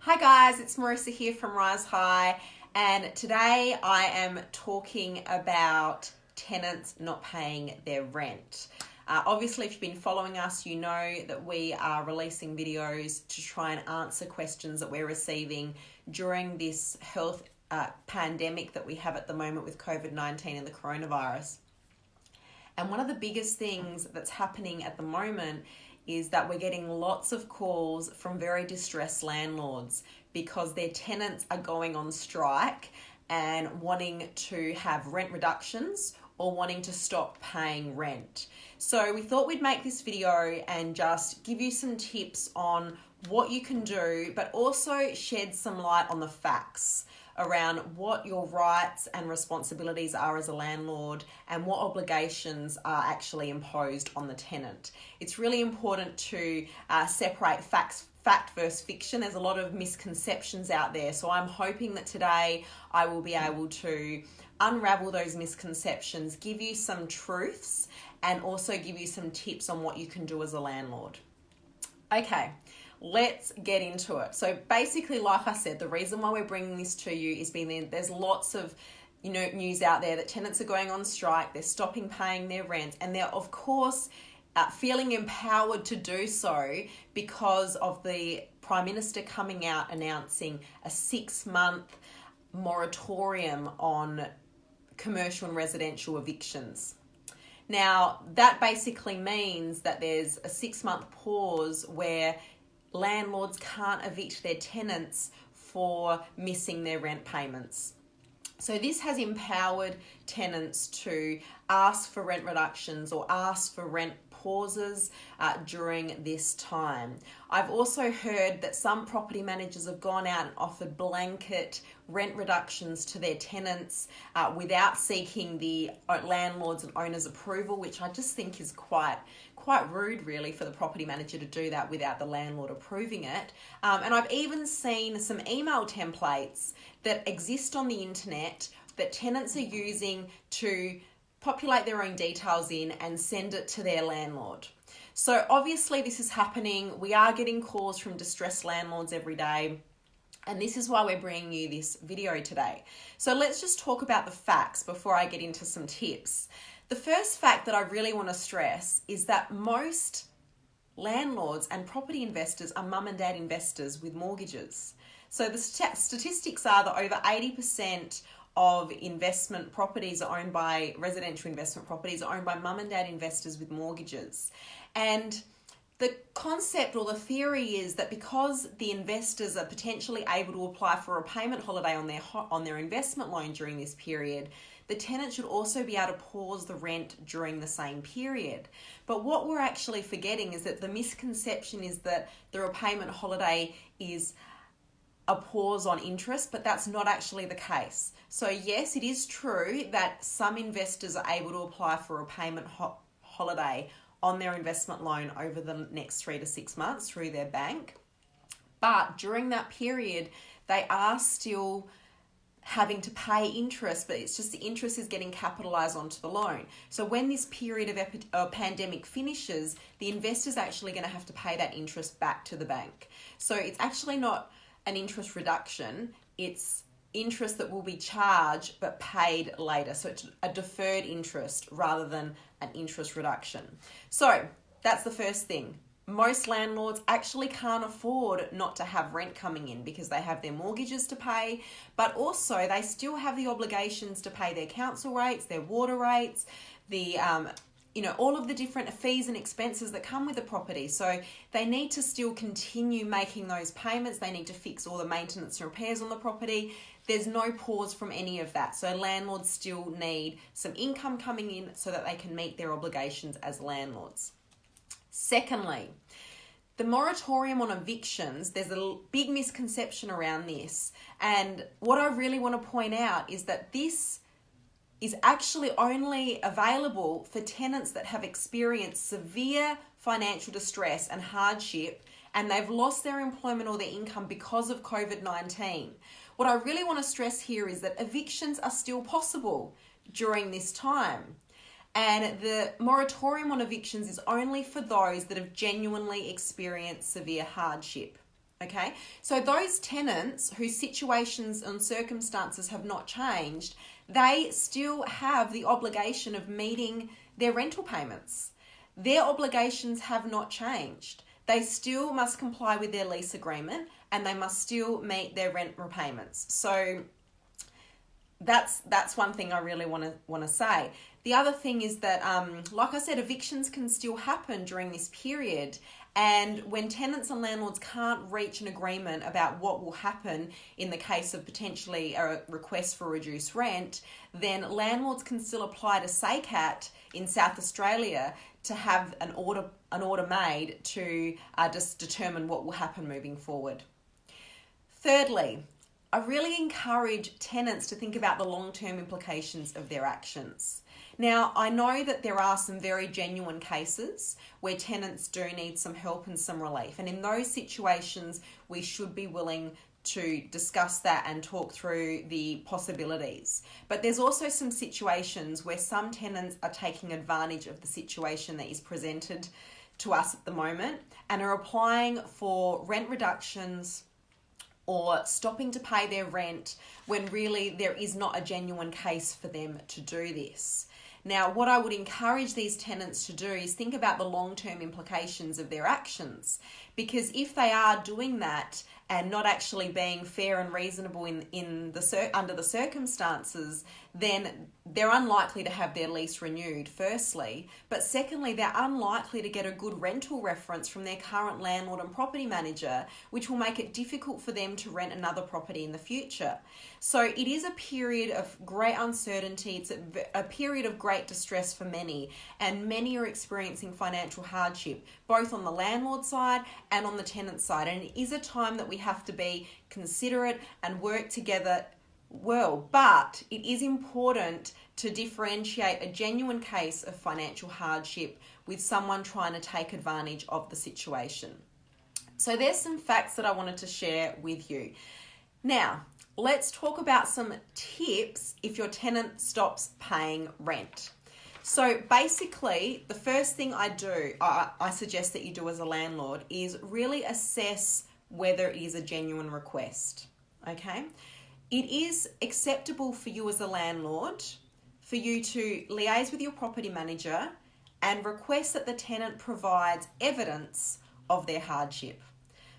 Hi guys, it's Marissa here from Rise High, and today I am talking about tenants not paying their rent. Obviously, if you've been following us, you know that we are releasing videos to try and answer questions that we're receiving during this health pandemic that we have at the moment with COVID-19 and the coronavirus. And one of the biggest things that's happening at the moment is that we're getting lots of calls from very distressed landlords because their tenants are going on strike and wanting to have rent reductions or wanting to stop paying rent. So we thought we'd make this video and just give you some tips on what you can do, but also shed some light on the facts around what your rights and responsibilities are as a landlord and what obligations are actually imposed on the tenant. It's really important to separate fact versus fiction. There's a lot of misconceptions out there, so I'm hoping that today I will be able to unravel those misconceptions, give you some truths, and also give you some tips on what you can do as a landlord. Okay, let's get into it. So basically, like I said, the reason why we're bringing this to you is there's lots of news out there that tenants are going on strike, they're stopping paying their rent, and they're of course feeling empowered to do so because of the Prime Minister coming out announcing a 6-month moratorium on commercial and residential evictions. Now, that basically means that there's a 6-month pause where landlords can't evict their tenants for missing their rent payments. So this has empowered tenants to ask for rent reductions or ask for rent pauses during this time. I've also heard that some property managers have gone out and offered blanket rent reductions to their tenants without seeking the landlords and owners' approval, which I just think is quite rude really for the property manager to do that without the landlord approving it. And I've even seen some email templates that exist on the internet that tenants are using to populate their own details in and send it to their landlord. So obviously this is happening. We are getting calls from distressed landlords every day, and this is why we're bringing you this video today. So let's just talk about the facts before I get into some tips. The first fact that I really want to stress is that most landlords and property investors are mum and dad investors with mortgages. So the statistics are that over 80% of investment properties are owned by residential investment properties are owned by mum and dad investors with mortgages. And the concept or the theory is that because the investors are potentially able to apply for a repayment holiday on their investment loan during this period, the tenant should also be able to pause the rent during the same period. But what we're actually forgetting is that the misconception is that the repayment holiday is a pause on interest, but that's not actually the case. So yes, it is true that some investors are able to apply for a repayment holiday on their investment loan over the next 3 to 6 months through their bank. But during that period, they are still having to pay interest, but it's just the interest is getting capitalized onto the loan. So when this period of pandemic finishes, the investor's actually going to have to pay that interest back to the bank. So it's actually not an interest reduction, it's interest that will be charged but paid later. So it's a deferred interest rather than an interest reduction. So that's the first thing. Most landlords actually can't afford not to have rent coming in because they have their mortgages to pay, but also they still have the obligations to pay their council rates, their water rates, the all of the different fees and expenses that come with the property. So they need to still continue making those payments. They need to fix all the maintenance and repairs on the property. There's no pause from any of that. So landlords still need some income coming in so that they can meet their obligations as landlords. Secondly, the moratorium on evictions, there's a big misconception around this. And what I really want to point out is that this is actually only available for tenants that have experienced severe financial distress and hardship, and they've lost their employment or their income because of COVID-19. What I really want to stress here is that evictions are still possible during this time. And the moratorium on evictions is only for those that have genuinely experienced severe hardship. Okay, so those tenants whose situations and circumstances have not changed, they still have the obligation of meeting their rental payments. Their obligations have not changed. They still must comply with their lease agreement and they must still meet their rent repayments. So that's one thing I really want to say. The other thing is that, like I said, evictions can still happen during this period. And when tenants and landlords can't reach an agreement about what will happen in the case of potentially a request for reduced rent, then landlords can still apply to SACAT in South Australia to have an order made to just determine what will happen moving forward. Thirdly, I really encourage tenants to think about the long-term implications of their actions. Now, I know that there are some very genuine cases where tenants do need some help and some relief. And in those situations, we should be willing to discuss that and talk through the possibilities. But there's also some situations where some tenants are taking advantage of the situation that is presented to us at the moment and are applying for rent reductions or stopping to pay their rent when really there is not a genuine case for them to do this. Now, what I would encourage these tenants to do is think about the long-term implications of their actions, because if they are doing that and not actually being fair and reasonable under the circumstances, then they're unlikely to have their lease renewed, firstly. But secondly, they're unlikely to get a good rental reference from their current landlord and property manager, which will make it difficult for them to rent another property in the future. So it is a period of great uncertainty. It's a period of great distress for many, and many are experiencing financial hardship, both on the landlord side and on the tenant side. And it is a time that we have to be considerate and work together well, but it is important to differentiate a genuine case of financial hardship with someone trying to take advantage of the situation. So there's some facts that I wanted to share with you. Now, let's talk about some tips if your tenant stops paying rent. So basically, the first thing I suggest that you do as a landlord is really assess whether it is a genuine request, okay? It is acceptable for you as a landlord for you to liaise with your property manager and request that the tenant provides evidence of their hardship.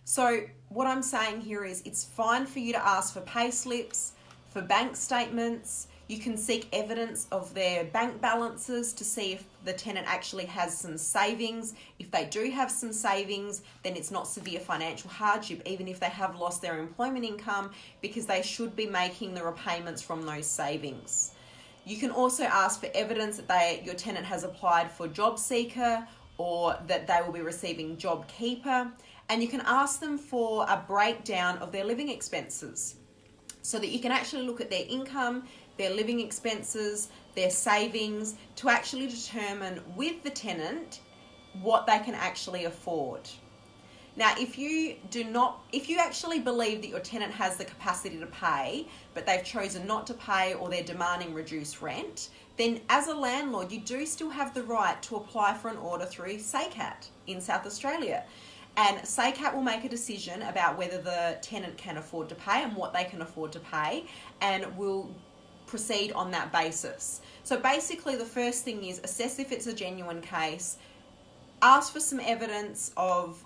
So what I'm saying here is it's fine for you to ask for pay slips, for bank statements. You can seek evidence of their bank balances to see if the tenant actually has some savings. If they do have some savings, then it's not severe financial hardship, even if they have lost their employment income, because they should be making the repayments from those savings. You can also ask for evidence that your tenant has applied for job seeker or that they will be receiving job keeper. And you can ask them for a breakdown of their living expenses so that you can actually look at their income, their living expenses, their savings, to actually determine with the tenant what they can actually afford. Now, if you actually believe that your tenant has the capacity to pay, but they've chosen not to pay or they're demanding reduced rent, then as a landlord, you do still have the right to apply for an order through SACAT in South Australia. And SACAT will make a decision about whether the tenant can afford to pay and what they can afford to pay, and will proceed on that basis. So basically, the first thing is assess if it's a genuine case, ask for some evidence of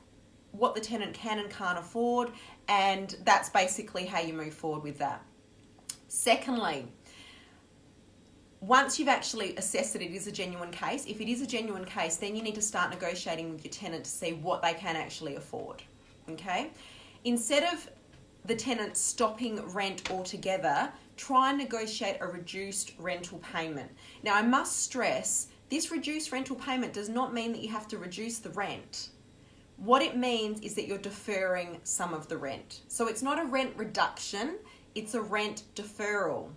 what the tenant can and can't afford, and that's basically how you move forward with that. Secondly, once you've actually assessed that it is a genuine case, if it is a genuine case, then you need to start negotiating with your tenant to see what they can actually afford, okay? Instead of the tenant stopping rent altogether, try and negotiate a reduced rental payment. Now, I must stress, this reduced rental payment does not mean that you have to reduce the rent. What it means is that you're deferring some of the rent. So it's not a rent reduction, it's a rent deferral.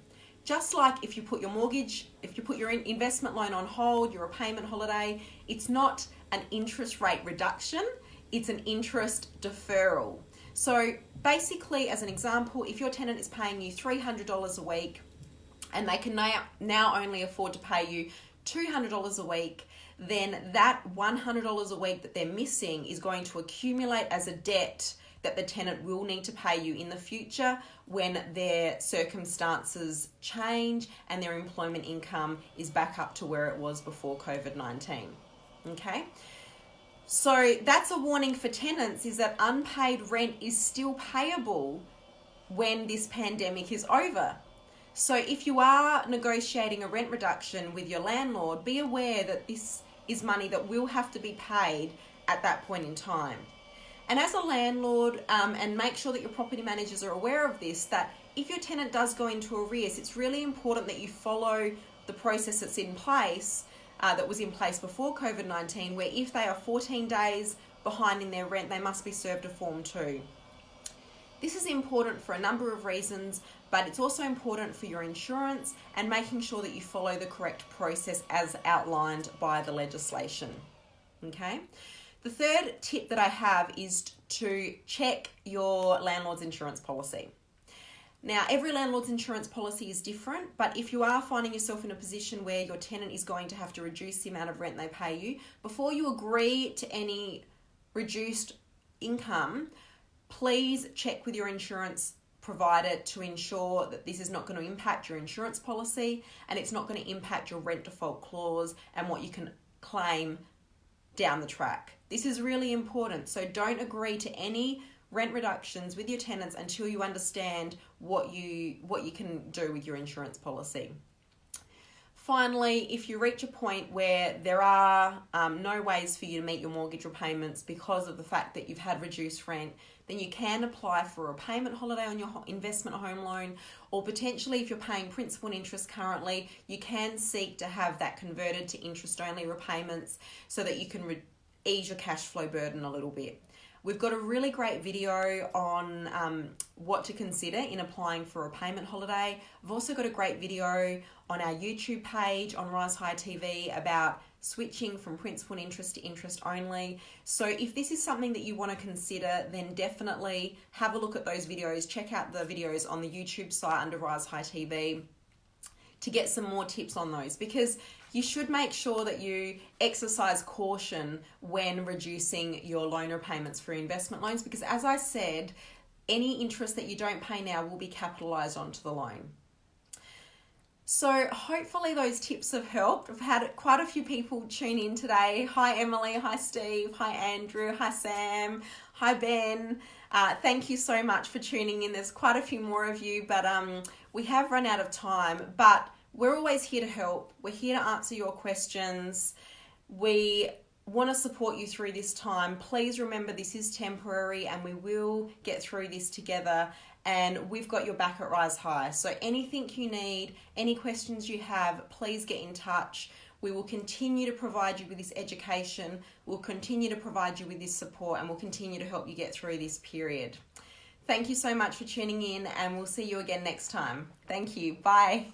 Just like if you put your mortgage, if you put your investment loan on hold, your repayment holiday, it's not an interest rate reduction, it's an interest deferral. So basically, as an example, if your tenant is paying you $300 a week and they can now only afford to pay you $200 a week, then that $100 a week that they're missing is going to accumulate as a debt that the tenant will need to pay you in the future when their circumstances change and their employment income is back up to where it was before COVID-19. Okay? So that's a warning for tenants, is that unpaid rent is still payable when this pandemic is over. So if you are negotiating a rent reduction with your landlord, be aware that this is money that will have to be paid at that point in time. And as a landlord, and make sure that your property managers are aware of this, that if your tenant does go into arrears, it's really important that you follow the process that's in place, that was in place before COVID-19, where if they are 14 days behind in their rent, they must be served a Form 2. This is important for a number of reasons, but it's also important for your insurance and making sure that you follow the correct process as outlined by the legislation. Okay? The third tip that I have is to check your landlord's insurance policy. Now, every landlord's insurance policy is different, but if you are finding yourself in a position where your tenant is going to have to reduce the amount of rent they pay you, before you agree to any reduced income, please check with your insurance provider to ensure that this is not going to impact your insurance policy and it's not going to impact your rent default clause and what you can claim down the track. This is really important, so don't agree to any rent reductions with your tenants until you understand what you can do with your insurance policy. Finally, if you reach a point where there are no ways for you to meet your mortgage repayments because of the fact that you've had reduced rent, then you can apply for a payment holiday on your investment home loan, or potentially if you're paying principal and interest currently, you can seek to have that converted to interest-only repayments so that you can ease your cash flow burden a little bit. We've got a really great video on what to consider in applying for a payment holiday. I've also got a great video on our YouTube page on Rise High TV about switching from principal and interest to interest only. So if this is something that you want to consider, then definitely have a look at those videos. Check out the videos on the YouTube site under Rise High TV to get some more tips on those, because you should make sure that you exercise caution when reducing your loan repayments for investment loans, because as I said, any interest that you don't pay now will be capitalised onto the loan. So hopefully those tips have helped. I've had quite a few people tune in today. Hi Emily, hi Steve, hi Andrew, hi Sam, hi Ben. Thank you so much for tuning in. There's quite a few more of you, but we have run out of time. But we're always here to help. We're here to answer your questions. We want to support you through this time. Please remember this is temporary and we will get through this together, and we've got your back at Rise High. So anything you need, any questions you have, please get in touch. We will continue to provide you with this education. We'll continue to provide you with this support, and we'll continue to help you get through this period. Thank you so much for tuning in, and we'll see you again next time. Thank you. Bye.